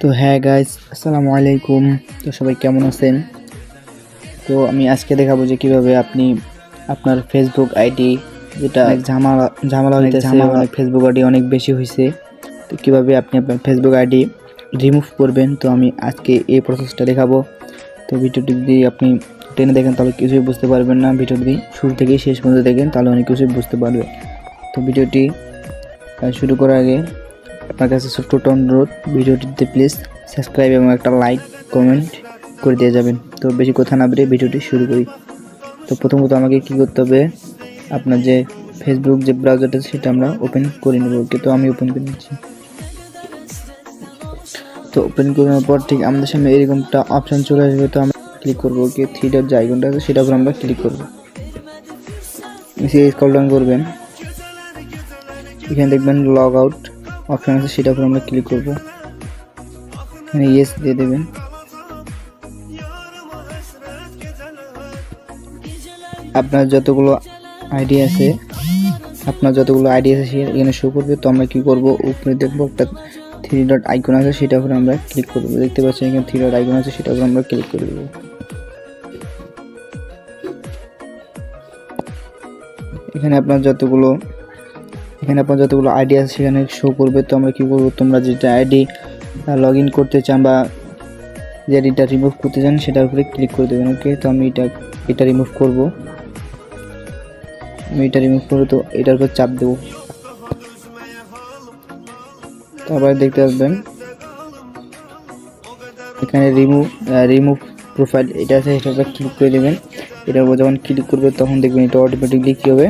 তো হ্যাঁ গাইস, আসসালামু আলাইকুম। তো সবাই কেমন আছেন? তো আমি আজকে দেখাবো যে কিভাবে আপনি আপনার ফেসবুক আইডি, যেটা অনেক ঝামেলা হইতেছে, অনেক ফেসবুক আইডি অনেক বেশি হয়েছে, তো কিভাবে আপনি আপনার ফেসবুক আইডি রিমুভ করবেন। তো আমি আজকে এই প্রসেসটা দেখাবো। তো ভিডিওটি যদি আপনি টেনে দেখেন তাহলে কিছুই বুঝতে পারবেন না, ভিডিওটি শুরু থেকেই শেষ পর্যন্ত দেখেন তাহলে অনেক কিছুই বুঝতে পারবে। তো ভিডিওটি শুরু করার আগে আপনার কাছে ছোট্ট অনুরোধ, ভিডিওটিতে প্লিজ সাবস্ক্রাইব এবং একটা লাইক কমেন্ট করে দিয়ে যাবেন। তো বেশি কথা না বেরিয়ে ভিডিওটি শুরু করি। তো প্রথমত আমাকে কি করতে হবে, আপনার যে ফেসবুক যে ব্রাউজারটা সেটা আমরা ওপেন করে নেব। ওকে, তো আমি ওপেন করে নিচ্ছি। তো ওপেন করার পর ঠিক আমাদের সামনে এরকমটা অপশান চলে আসবে। তো আমরা ক্লিক করবো, ওকে, থ্রি ডট যে আইকনটা আছে সেটার উপর আমরা ক্লিক করবো। স্ক্রল ডাউন করবেন, এখানে দেখবেন লগ আউট অপশান আছে, সেটার উপর আমরা ক্লিক করবো। এখানে ইয়েস দিয়ে দেবেন। আপনার যতগুলো আইডি আছে এখানে শো করবে। তো আমরা কি করব, উপরে দেখবো একটা থ্রি ডট আইকন আছে, সেটার উপরে আমরা ক্লিক করব। দেখতে পাচ্ছেন এখানে থ্রি ডট আইকন আছে, সেটার উপরে আমরা ক্লিক করে দেবো। এখানে আপনার যতগুলো আইডি আছে সেখানে শো করবে। তো আমরা কি করব, তোমরা যেটা আইডি লগ ইন করতে চান বা যে আইডিটা রিমুভ করতে চান সেটার উপরে ক্লিক করে দেবেন। ওকে, তো আমি এটা রিমুভ করব। তো এটার উপর চাপ দেবো। তারপরে দেখতে পাবেন এখানে রিমুভ প্রোফাইল এটা আছে, এটার উপর ক্লিক করে দেবেন। এটার উপর যখন ক্লিক করবে তখন দেখবেন এটা অটোমেটিকলি কী হবে,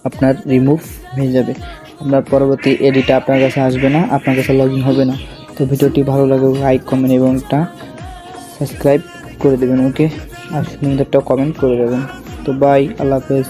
আপনার রিমুভ হয়ে যাবে। আপনার পরবর্তী এডিটা আপনার কাছে আসবে না, আপনার কাছে লগ ইন হবে না। তো ভিডিওটি ভালো লাগে লাইক কমেন্ট এবং একটা সাবস্ক্রাইব করে দেবেন। ওকে, আর সুন্দর একটা কমেন্ট করে দেবেন। তো বাই, আল্লাহ হাফেজ।